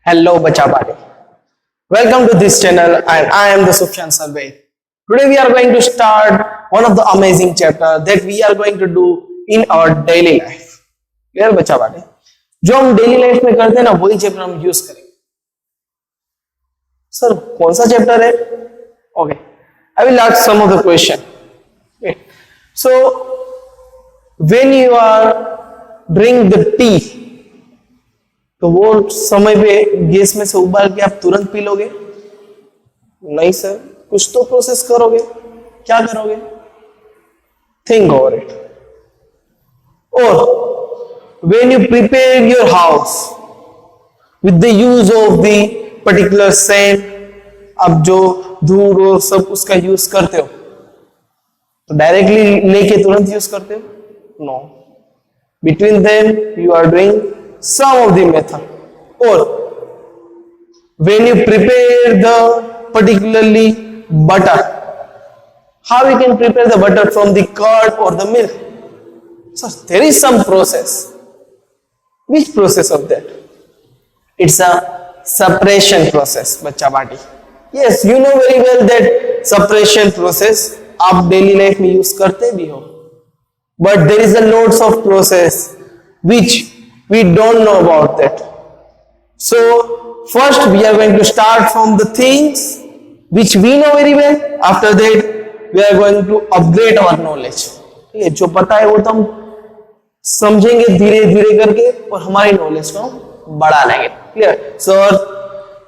Hello, Bacha Bade. Welcome to this channel, and I am the Sufyan Sarve. Today we are going to start one of the amazing chapter that we are going to do in our daily life. Clear, Bacha Bade? जो हम daily life में करते हैं ना वही chapter हम use करेंगे. Sir कौन सा चैप्टर है? Okay, I will ask some of the question. So when you are drink the tea, तो वो समय पे गैस में से उबाल के आप तुरंत पी लोगे? नहीं सर, कुछ तो प्रोसेस करोगे. क्या करोगे? Think over it. और when you prepare your house with the use of the particular scent, आप जो धूल और सब उसका यूज करते हो तो डायरेक्टली लेके तुरंत यूज करते हो? No. Between them you are doing some of the method. Or when you prepare the particularly butter, how you can prepare the butter from the curd or the milk? So there is some process. Which process of that? It's a separation process, बच्चा बाटी. Yes, you know very well that separation process आप daily life में use करते भी हो. But there is a lots of process which we don't know about that. So first we are going to start from the things which we know very well. After that we are going to upgrade our knowledge. ये जो पता है वो तो हम समझेंगे धीरे धीरे करके और हमारी नॉलेज को बढ़ा लेंगे. Clear? So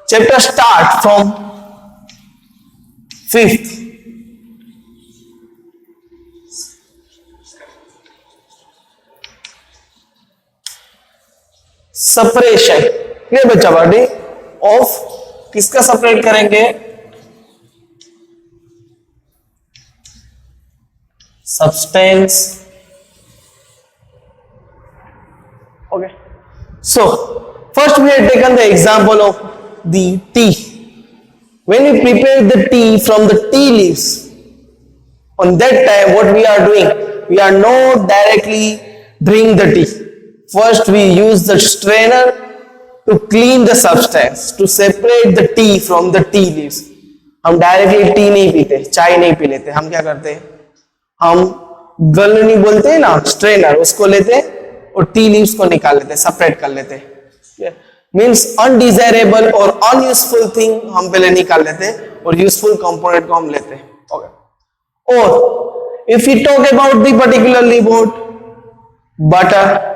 chapter start from 5th. Separation. Clear बच्चा बाटी? ऑफ किसका सेपरेट करेंगे? Substance. Okay, so first we have taken the example of the tea. When we prepare the tea from the tea leaves, on that time what we are doing, we are not directly drink the tea. First we use the strainer to clean the substance, to separate the tea from the tea leaves. हम directly T नहीं पीते, चाय नहीं P लेते. हम क्या करते हैं? हम गलनी बोलते हैं ना, स्ट्रेनर, उसको लेते और टी लीव्स को निकाल लेते, सेपरेट कर लेते. मीन्स अनडिजायरेबल और अनयूजफुल थिंग हम पहले निकाल लेते और यूजफुल कंपोनेंट को हम लेते. ओके. और if you talk about the particularly about butter,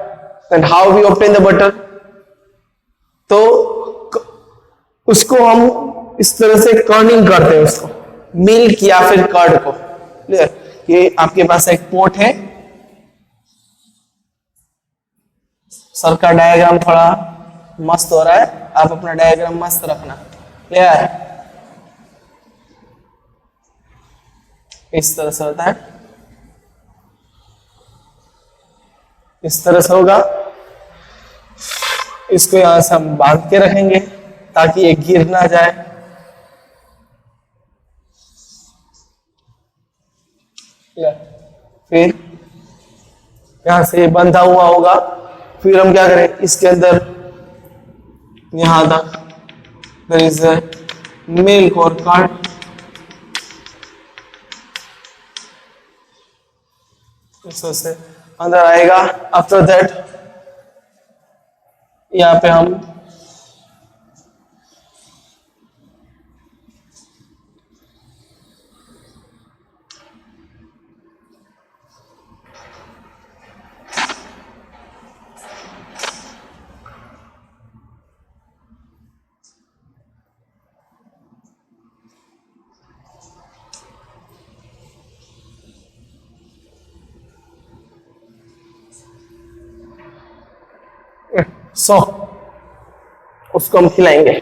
then how we obtain the butter? तो उसको हम इस तरह से कर्निंग करते हैं, उसको मिल्क या फिर कर्ड को. क्लियर? ये आपके पास एक पोट है. सर का डायग्राम थोड़ा मस्त हो रहा है, आप अपना डायग्राम मस्त रखना. क्लियर? इस तरह से होता है, इस तरह से होगा. इसको यहां से हम बांध के रखेंगे ताकि ये गिर ना जाए. फिर यहां से ये बंधा हुआ होगा. फिर हम क्या करें? इसके अंदर यहां तक देयर इज अ मिल्क और कर्ड. इस तरह से अंदर आएगा. आफ्टर दैट यहाँ पे हम उसको हम खिलाएंगे.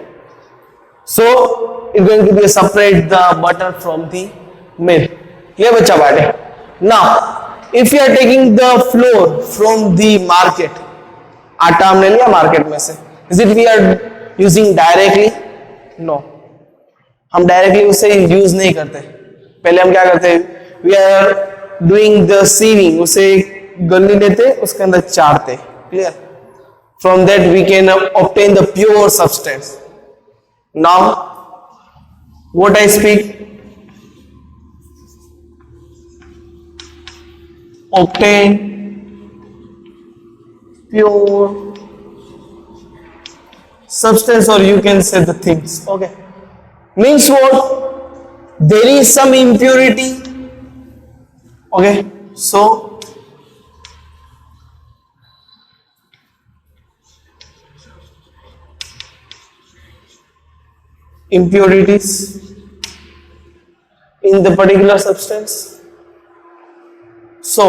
So it going to be separate the butter from the milk. ये बच्चा बात है. Now if you are taking the flour from the market, आटा हमने लिया मार्केट में से, is it we are using directly? No, हम डायरेक्टली उसे यूज नहीं करते. पहले हम क्या करते हैं? We are doing the sieving. उसे गन्नी लेते, उसके अंदर चारते. Clear? From that we can obtain the pure substance. Now what I speak, obtain pure substance, or you can say the things. Okay, means what? There is some impurity. Okay, so impurities in the particular substance. So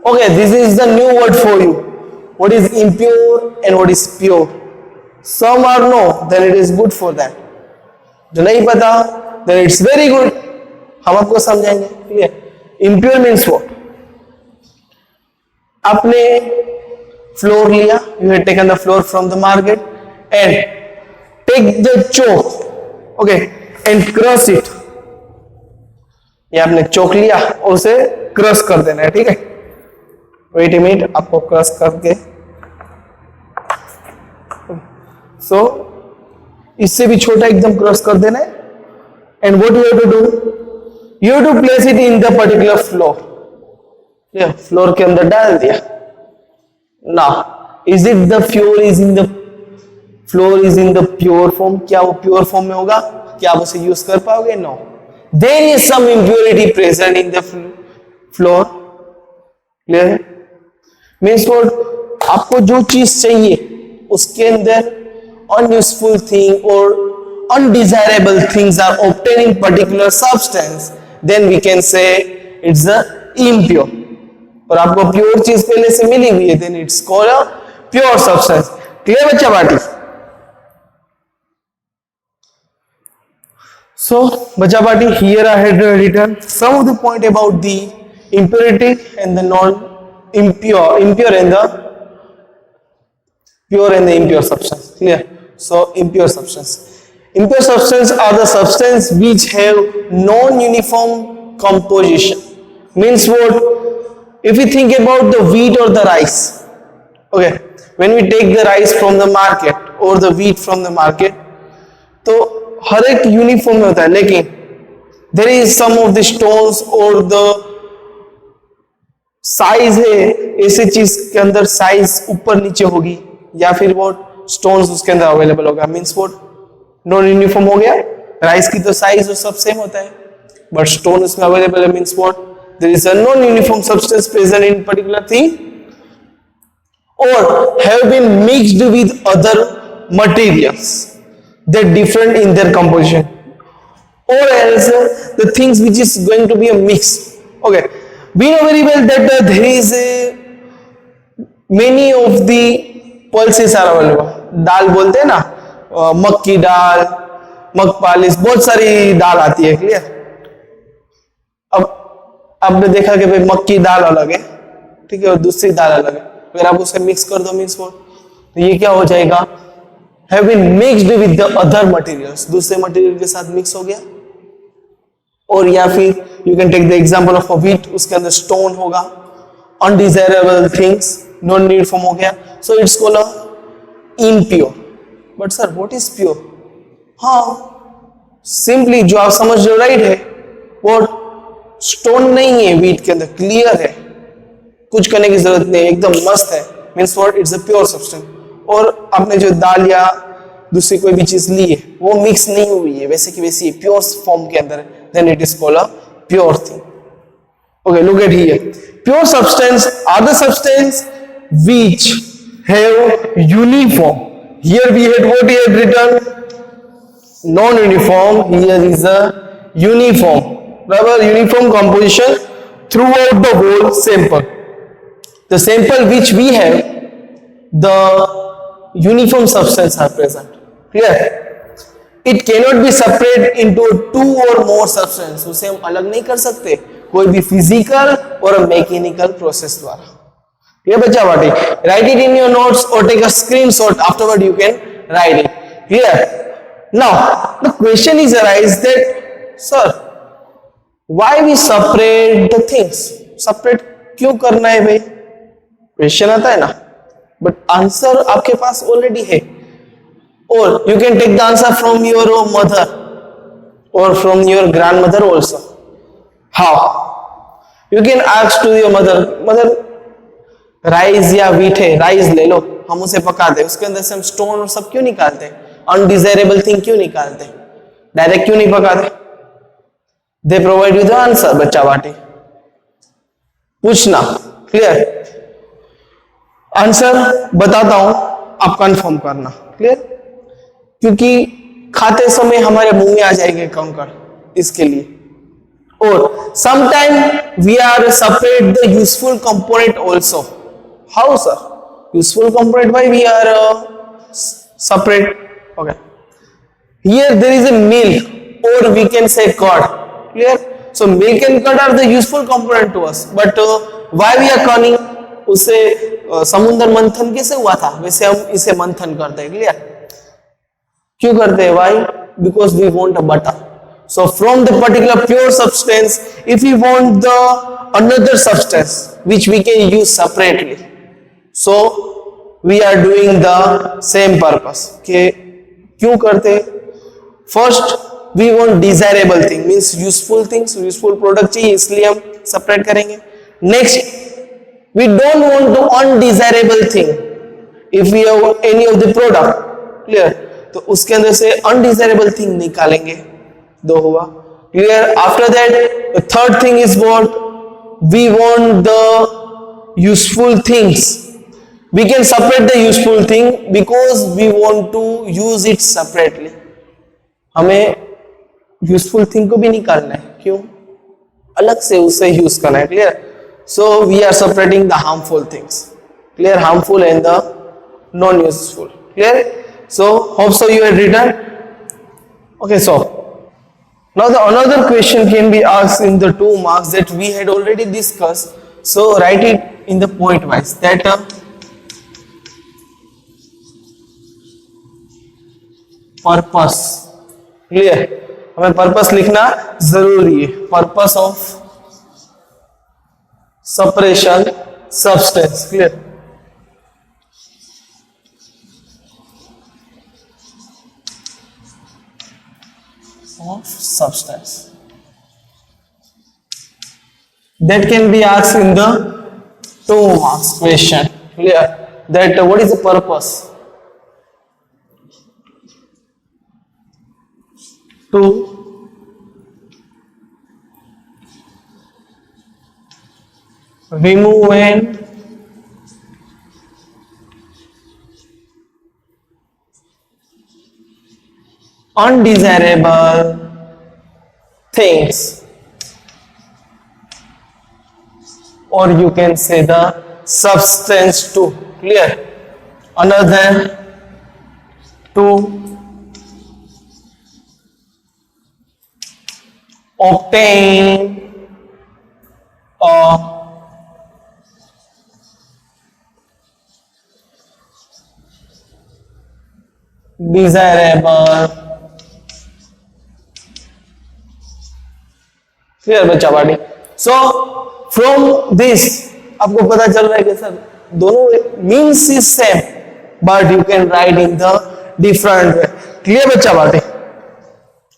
okay, this is the new word for you. What is impure and what is pure? Some are no, then it is good for that. जो नहीं पता, then it's very good. हम आपको समझाएंगे. Clear? Impure means what? आपने flour लिया, you have taken the flour from the market and take the chalk, okay, and crush it. ये आपने चौक लिया और उसे क्रश कर देना है. ठीक है, वेट ए मिनट, आपको क्रश करके, सो इससे भी छोटा एकदम क्रश कर देना है. And what you have to do, you have to place it in the particular flour. Flour के अंदर डाल दिया. Now is it the flour is in the flour is in the pure form? क्या वो pure form में होगा? क्या आप उसे यूज कर पाओगे? No, there is some impurity present in the floor. Clear है? Means what? आपको जो चीज चाहिए उसके अंदर unuseful thing or undesirable things are obtained in particular substance, then we can say it's a impure. और आपको प्योर चीज पहले से मिली हुई है, then it's called a pure substance. Clear बच्चा पार्टी? So बच्चा party, here I had written some of the point about the impurity and the non-impure, impure and the pure and the impure substance. Clear? So impure substance. Impure substance are the substance which have non-uniform composition. Means what? If we think about the wheat or the rice, okay, when we take the rice from the market or the wheat from the market, तो हर एक uniform में होता है, लेकिन there is some of the stones or the size है, ऐसे चीज के अंदर साइज ऊपर नीचे होगी, या फिर वो स्टोन्स उसके अंदर अवेलेबल होगा. मींस वो नॉन यूनिफॉर्म हो गया. राइस की तो साइज और सब सेम होता है, बट स्टोन उसमें अवेलेबल है. Means what? There is a non uniform substance present in particular thing और have been mixed with other materials that different in their composition, or else the things which is going to be a mix. Okay, we know very well that there is many of the pulses are available. दाल बोलते हैं ना, मक्की दाल, मग polish, बहुत सारी दाल आती है. Clear? अब आपने देखा कि भाई मक्की दाल अलग है, ठीक है, और दूसरी दाल अलग है. अगर आप उसे मिक्स कर दो मीन्स व्हाट? तो ये क्या हो जाएगा? Have been mixed with the other materials, दूसरे मटेरियल के साथ मिक्स हो गया. और या फिर you can take the example of a wheat, उसके अंदर स्टोन होगा, undesirable things, non uniform हो गया, so it's called a impure. But sir, what is pure? हाँ, simply जो आप समझ रहे हो राइट है, वो स्टोन नहीं है व्हीट के अंदर, क्लियर है, कुछ करने की जरूरत नहीं, एकदम मस्त है. Means what? It's a pure substance. और आपने जो दाल या दूसरी कोई भी चीज ली है वो मिक्स नहीं हुई है, वैसे की वैसी प्योर फॉर्म के अंदर है, then it is called a pure thing. Okay, look at here. Pure substance are the substance which have uniform. Here we had what he had written? Non uniform. Here is a uniform. बराबर, uniform composition throughout the whole sample. The sample which we have, the uniform substance are present. Clear? It cannot be separated into two or more substance. उसे हम अलग नहीं कर सकते कोई भी physical और मैकेनिकल प्रोसेस द्वारा. ये बच्चा वाटी, write it in your notes or take a screenshot. Afterward you can write it. Clear? Now the question is arise that sir, why we separate the things? Separate क्यों करना है भाई? Question आता है ना. बट आंसर आपके पास already है. और you can take the answer from your mother or from your grandmother also. How? You can ask to your mother, rice या व्हीट है, राइस ले लो, हम उसे पका दे, उसके अंदर से हम स्टोन और सब क्यों निकालते, अनडिजायरेबल थिंग क्यों निकालते, डायरेक्ट क्यों नहीं पकाते? They provide you the answer. बच्चा बाटी पूछना, क्लियर? आंसर बताता हूं, आप कंफर्म करना, क्लियर? क्योंकि खाते समय हमारे मुंह में आ जाएंगे कंकड़, इसके लिए. और sometime we are separate the useful component also. How sir? Useful component why we are separate? Okay, here there is a milk or we can say curd, clear? So milk and curd are the useful component to us, but why we are cunning? उसे समुद्र मंथन कैसे हुआ था, वैसे हम इसे मंथन करते हैं, क्लियर? क्यों करते हैं? Why? Because we want a butter. So from the particular pure substance, if we want the another substance which we can use separately, so we are doing the same purpose. कि क्यों करते? First we want desirable thing, means useful things, useful product चाहिए, इसलिए हम separate करेंगे. Next, we don't want the undesirable thing. If we have any of the product, clear? तो उसके अंदर से अनडिजायरेबल थिंग निकालेंगे. दो हुआ, clear? After that the third thing is what? We want the useful things. We can separate the useful thing because we want to use it separately. हमें useful thing को भी निकालना है, क्यों? अलग से उसे यूज करना है, clear? So we are separating the harmful things, clear? Harmful and the non useful, clear? So hope so you had written. Okay, so now the another question can be asked in the 2 marks that we had already discussed. So write it in the point wise that purpose, clear? हमें purpose लिखना जरूरी है. Purpose of separation substance, clear? Of substance. That can be asked in the 2 marks question, clear? That what is the purpose? To remove an undesirable things, or you can say the substance too, clear? Another to obtain a desirable, clear बच्चा party? So from this आपको पता चल रहा है कि sir दोनों means is same, but you can write in the different way, clear बच्चा party?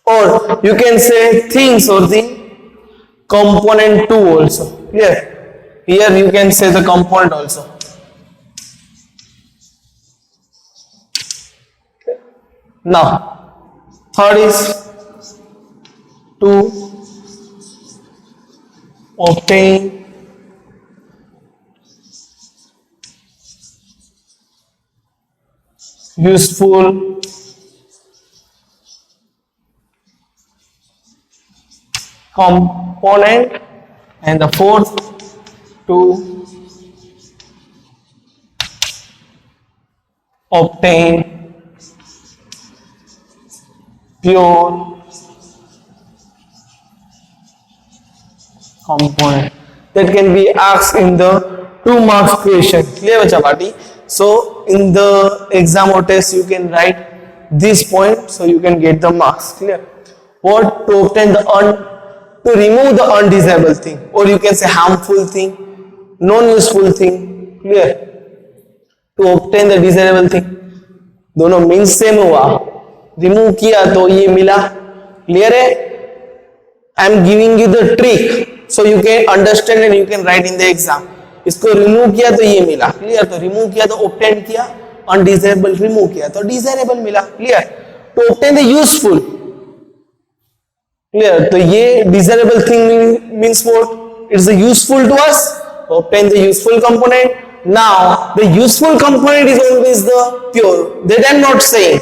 और यू कैन से थिंग्स और the component too also, clear? Here you can say the component also. Now third is to obtain useful component, and the fourth to obtain pure component. That can be asked in the 2 marks question, clear bacha party? So in the exam or test you can write this point, so you can get the marks, clear? What? To obtain the to remove the undesirable thing, or you can say harmful thing, non useful thing, clear? To obtain the desirable thing. दोनों means same हुआ, remove किया तो ये मिला। Clear है? I am giving you the trick so you can understand and you can write in the exam. इसको remove किया तो ये मिला। क्लियर? तो रिमूव किया तो ऑब्टेन किया, अनडिजायरेबल रिमूव किया तो डिजायरेबल मिला। Clear? To obtain the useful. Clear? तो ये desirable thing means what? It's useful to us, obtain the useful component. Now the useful component is always the pure, that I am not saying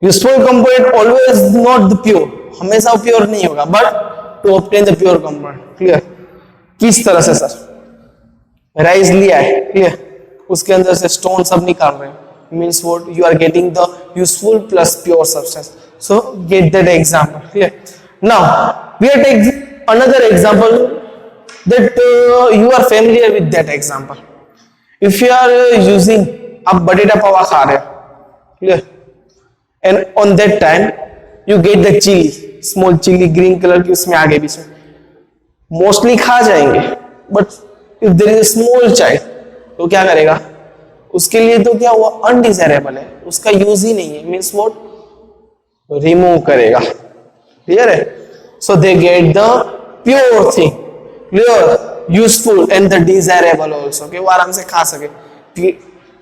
useful component always not the pure, हमेशा pure नहीं होगा, but to obtain the pure component. Clear? किस तरह से sir? Rice लिया है, clear, उसके अंदर से स्टोन सब निकाल रहे हैं, means what? You are getting the useful plus pure substance. So get that example. Clear? Now we are taking another example that you are familiar with that example. If you are using, आप बटेटा पावा खा रहे हो, clear, and on that time you get the chili, small chili green color की उसमें आगे बीच में, mostly खा जाएंगे, but if there is a small child तो क्या करेगा? उसके लिए तो क्या हुआ? अनडिजायरेबल है, उसका यूज ही नहीं है, मीन्स व्हाट? रिमूव करेगा. क्लियर है? So they get the pure thing, clear, useful and the desirable also, कि वो आराम से खा सके.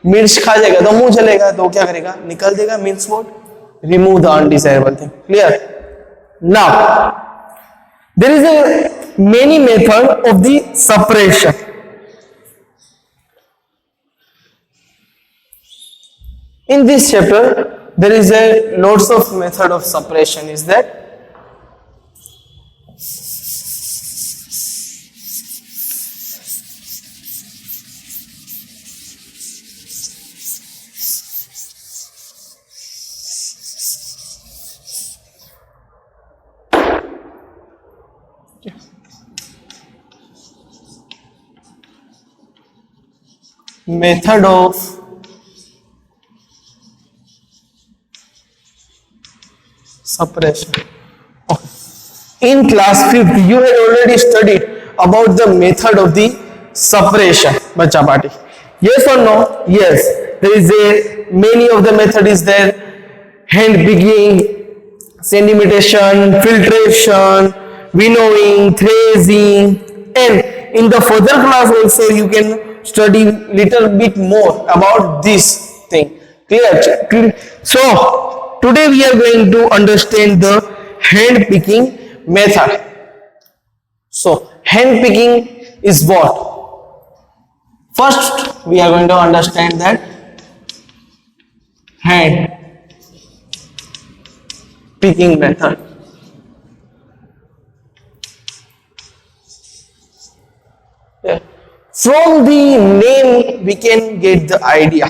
मिर्च खा जाएगा तो मुंह जलेगा, तो क्या करेगा? निकल देगा, means what? Remove the undesirable thing. Clear? Now there is a many method of the suppression. In this chapter there is a lots of method of suppression. Is that method of suppression? Okay. In class 5th you had already studied about the method of the suppression. Bacha party, yes or no? Yes, there is a many of the method is there: hand picking, sedimentation, filtration, winnowing, threshing, and in the further class also you can study little bit more about this thing. Clear? So today we are going to understand the hand picking method. So hand picking is what? First we are going to understand that hand picking method. Yeah. From the name we can get the idea.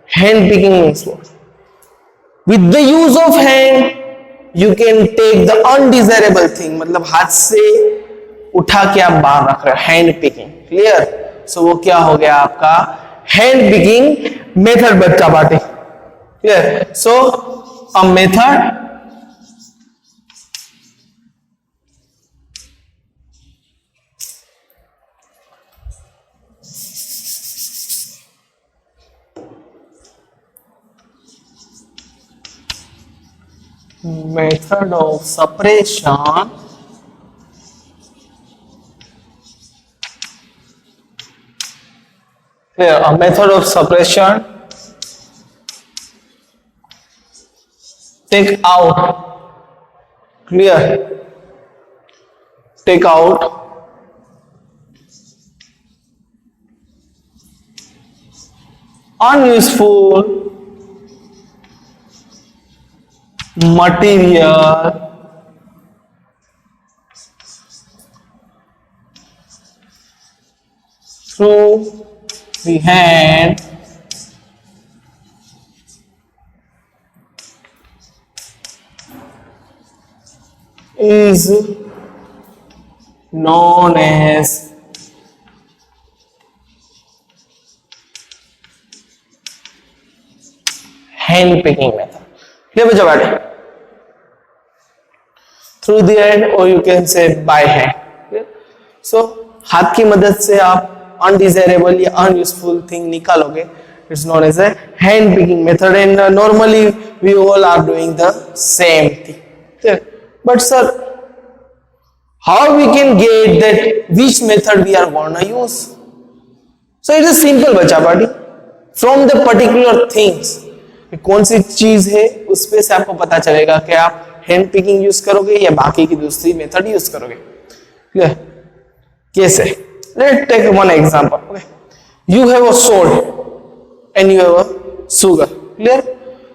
Hand picking means what? With the use of hand you can take the undesirable thing, मतलब हाथ से उठा के आप बाहर रख रहे हो, हैंड पिकिंग. क्लियर? सो वो क्या हो गया आपका? Hand picking method. बच्चा बाटे. Clear? So a method method of suppression here. A method of suppression take out, clear, take out unuseful material through the hand is known as hand picking method. Clear बच्चा बाटे? Through the hand or you can say by hand. So हाथ की मदद से आप undesirable या unuseful thing निकालोगे, it's known as a hand picking method and normally we all are doing the same thing. But sir, how we can get that which method we are gonna use? So it is simple बच्चा party. From the particular things, कौन सी चीज है उस पे से आपको पता चलेगा कि आप हैंड पिकिंग यूज करोगे या बाकी की दूसरी मेथड यूज करोगे. क्लियर? कैसे? Let's take one example. Okay. You have a salt and you have a sugar. Clear?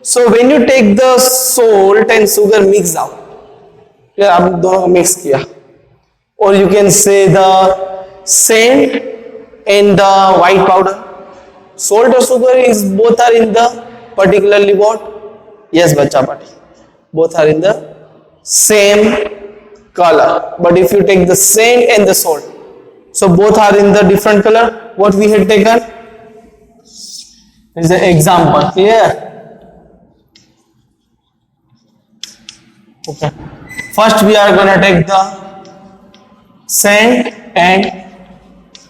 So when you take the salt and sugar mix out, clear? आप दोनों mix किया. Or you can say the sand and the white powder. Salt or sugar is both are in the particularly what? Yes, bacha party. Both are in the same color. But if you take the sand and the salt, so both are in the different color. What we had taken is the example here. Okay. First we are gonna take the sand and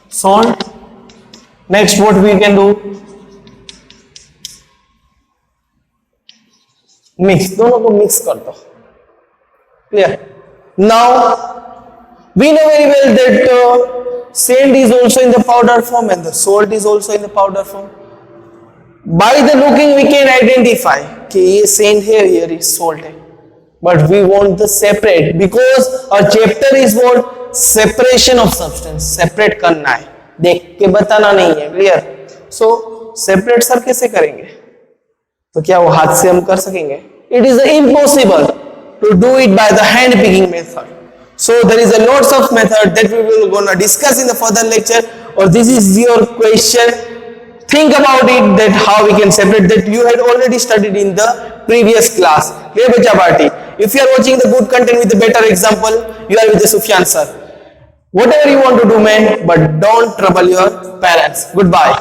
salt. Next what we can do, mix, दोनों को mix कर दो. Clear? Now we know very well that sand is also in the powder form and the salt is also in the powder form. By the looking we can identify कि ये sand है, here is salt है. But we want the separate because our chapter is what? Separation of substance. Separate करना है, देख के बताना नहीं है. क्लियर? सो सेपरेट सर कैसे करेंगे? तो क्या वो हाथ से हम कर सकेंगे? It is impossible to do it by the hand picking method. So there is a lots of method that we will gonna discuss in the further lecture, or this is your question. Think about it, that how we can separate, that you had already studied in the previous class. Clear bacha party? If you are watching the good content with a better example, you are with the Sufyan sir. Whatever you want to do, man, but don't trouble your parents. Goodbye.